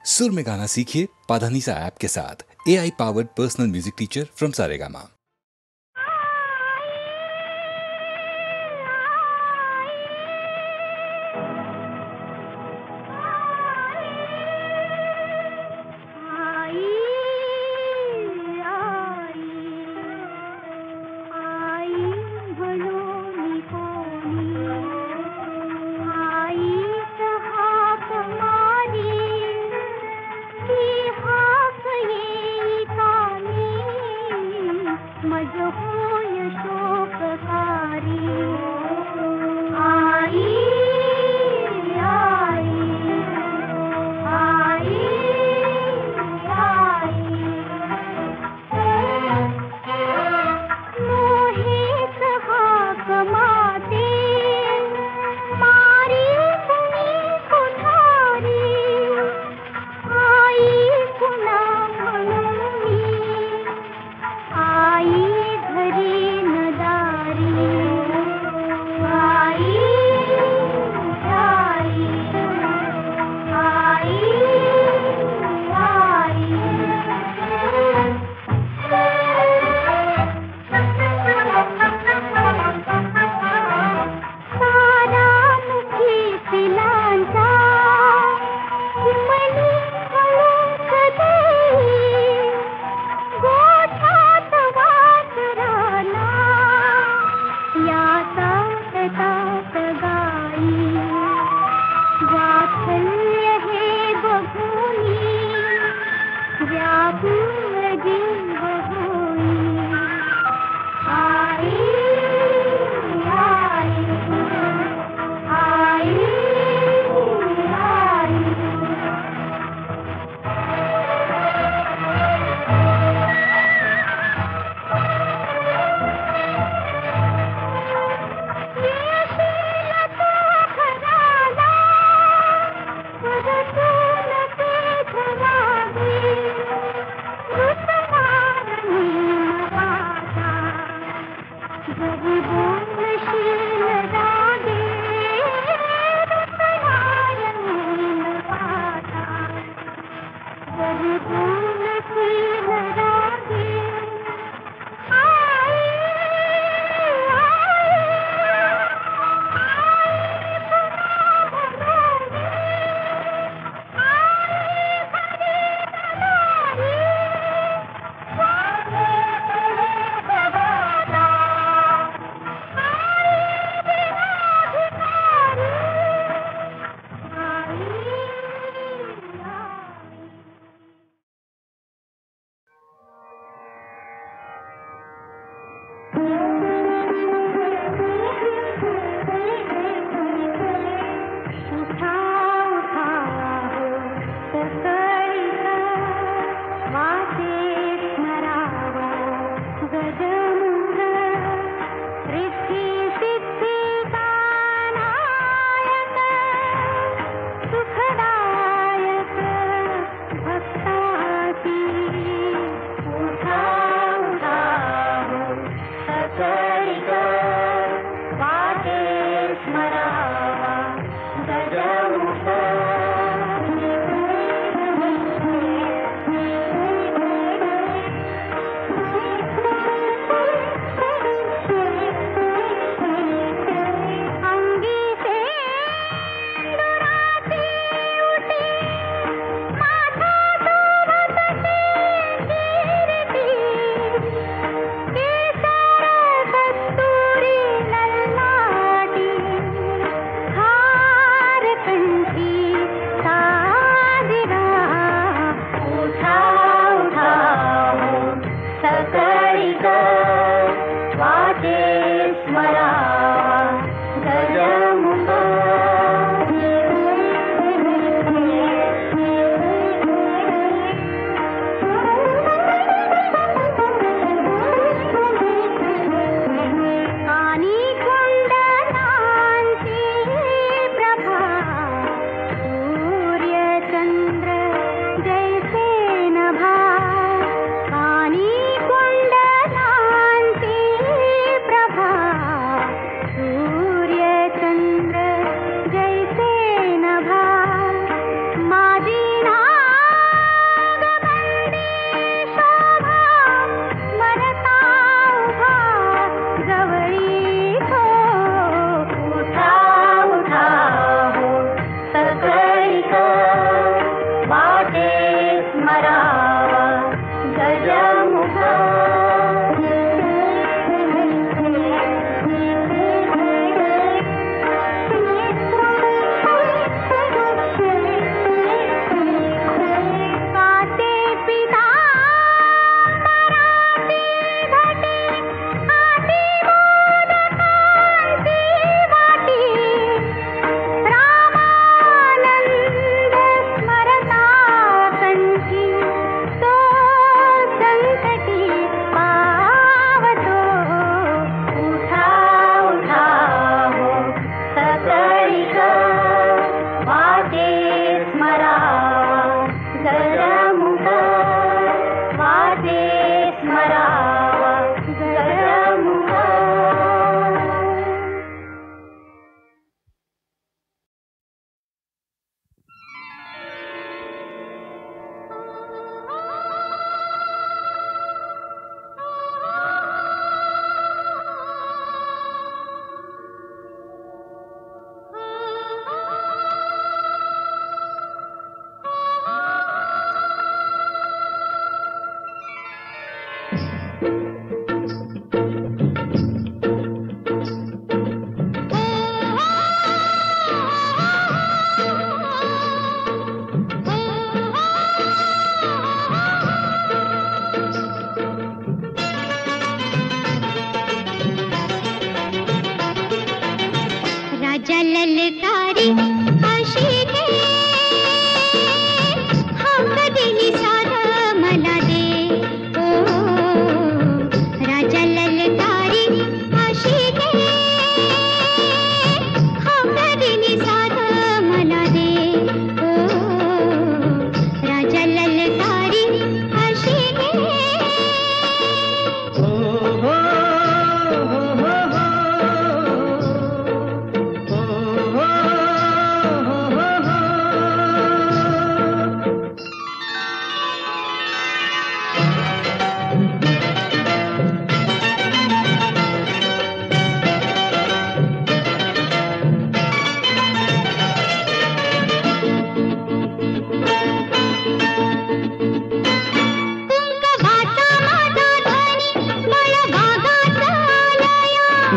सुर में गाना सीखिए पाधानीसा ऐप के साथ। AI powered personal music teacher from Saregama.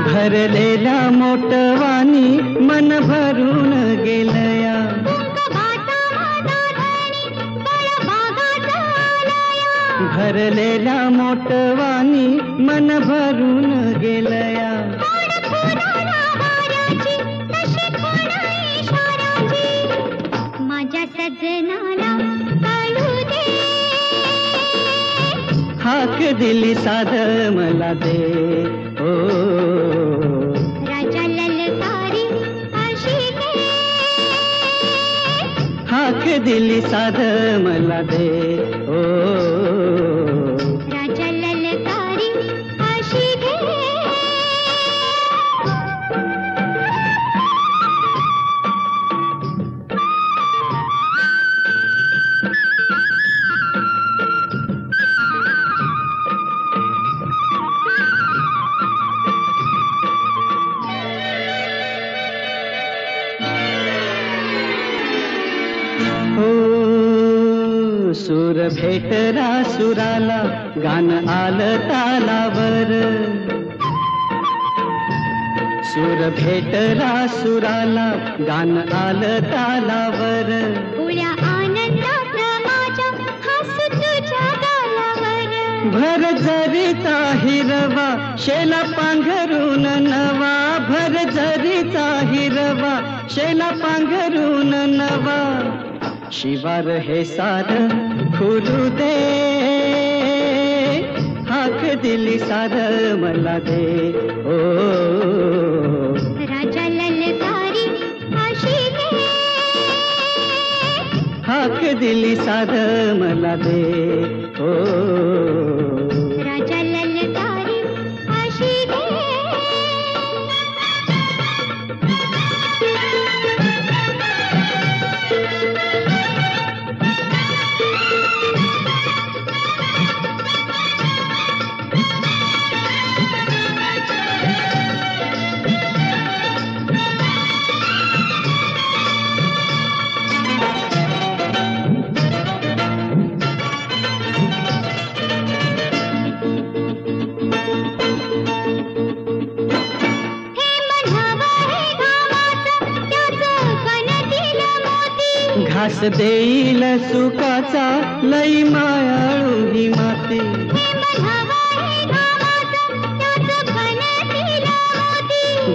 भरलेल्या मोटवानी मन भरून गेलया, भरलेल्या मोटवानी मन भरून गेलया. माझ्या सजनाला कळू दे, हाक दिली साध मला दे. ओ राजा ललकारी आशिके, हाक दिली साध मला दे. ओ राजा ललकारी आशिके. सूर भेटला सुराला, गान आलं तालावर. सूर भेटला सुराला, गान आलं तालावर. उड्या आनंदात माझ्या हसू तुझ्या गालावर. भर जरीचा हिरवा, शेला पांघरून नवा. भर जरीचा हिरवा, शेला पांघरून नवा. शिवार हे सार खुलू दे, हाक दिली सार मला दे. ओ राजा ललकारी आशिके, हाक दिली सार मला दे. ओ राजा ललकारी आशिके. घास देईल सुखाचा, लई मायाळू ही माती.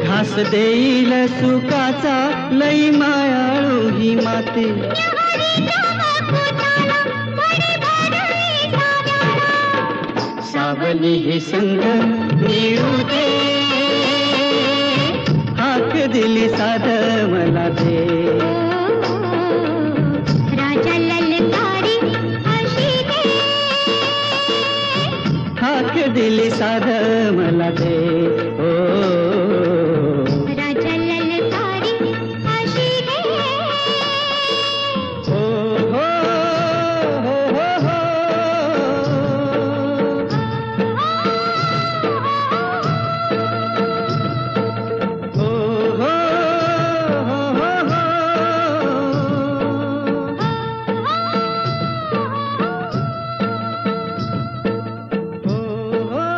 घास देईल सुखाचा, लई मायाळू ही माती. सावली ही संग मिळू दे, हाक दिली साध मला दे. राजा ललकारी आशिके, हाक दिली साध मला दे. ओ राजा ललकारी आशिके. हो हो हो हो हो. Oh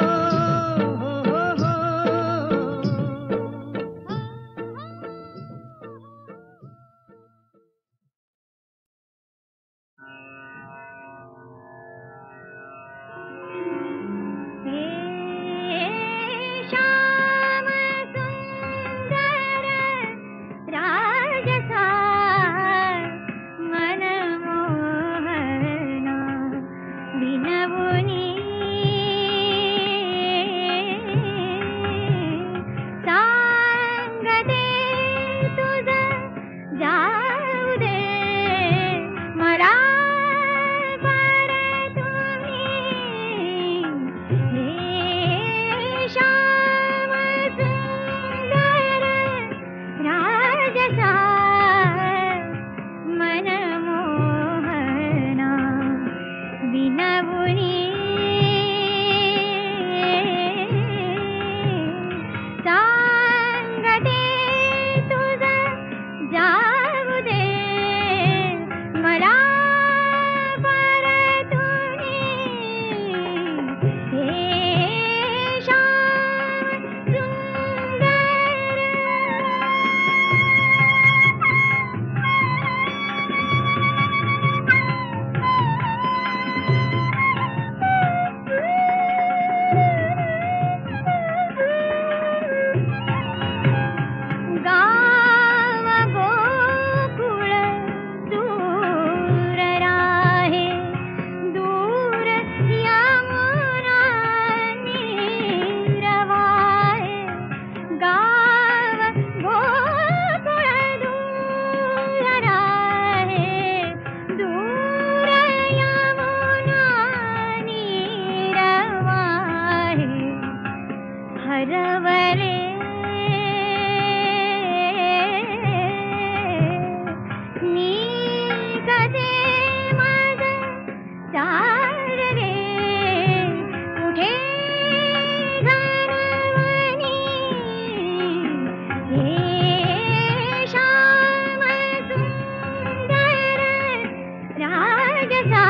राजसा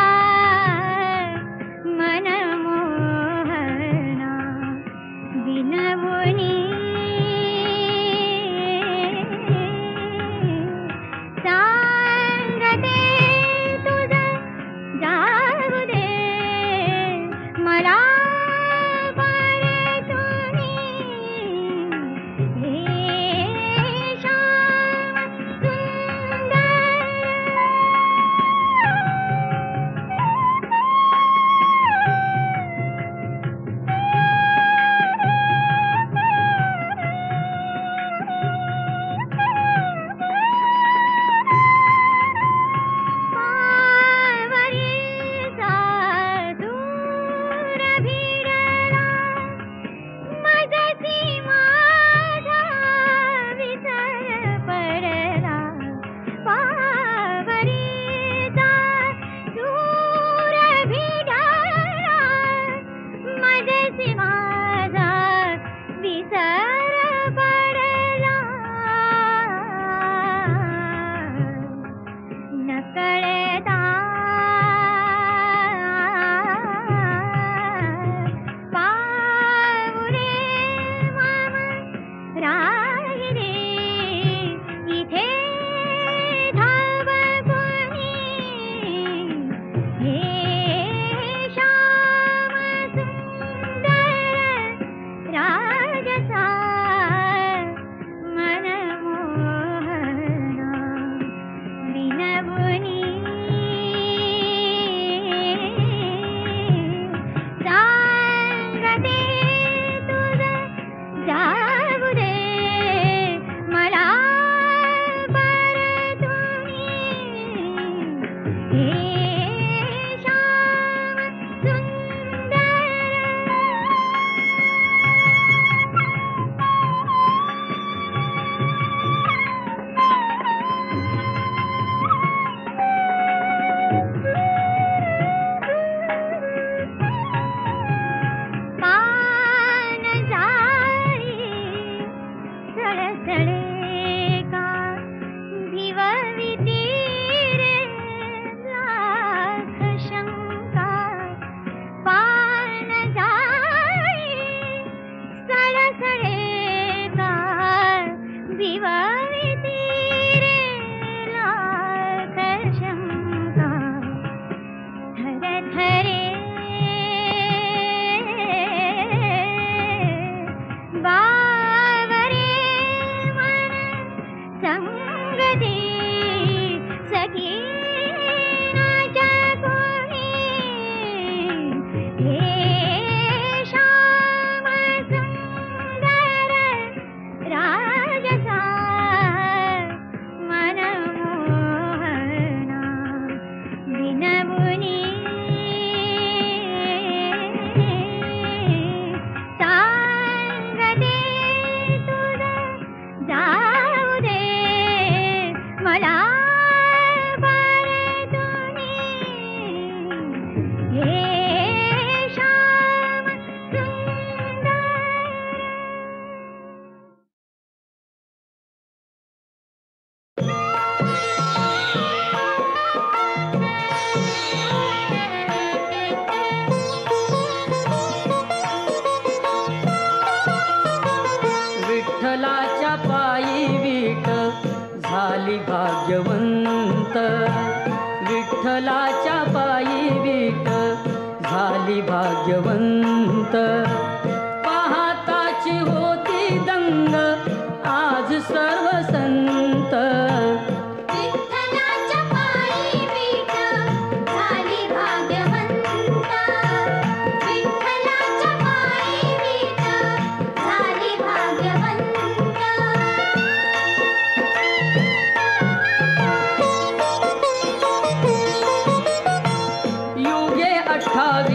मनमोहना विनवुनी सांगते तुझं जाऊ दे मला परतुनी हे श्याम सुंदर पावरीचा दूर भिडला मजसी माझा विसर पडला पावरीचा दूर भिडला मजसी माझा विसर पडला नकळता पाऊले मम राहिरे इथे धावपुनी हे श्याम सुंदर राजसा मनमोहना विनवुनी सांगते तुझं जाऊ दे मला परतुनी हे श्याम सुंदर पान जाई सळसळे का भिवविती रे लाख शंका पान जाई सळसळे का भिवविती रे लाख शंका थरथरे बावरे मन संगती सखी नाच्या कोणी हे श्याम सुंदर राजसा मनमोहना विनवुनी सांगते तुझं जाऊ दे मला परतुनी हे श्याम सुंदर विठ्ठलाच्या पायी वीट झाली भाग्यवंत विठ्ठलाच्या पायी वीट झाली भाग्यवंत पाहताची होती दंग आज सर्व संत विठ्ठलाच्या पायी वीट झाली भाग्यवंत विठ्ठलाच्या पायी वीट झाली भाग्यवंत युगे 28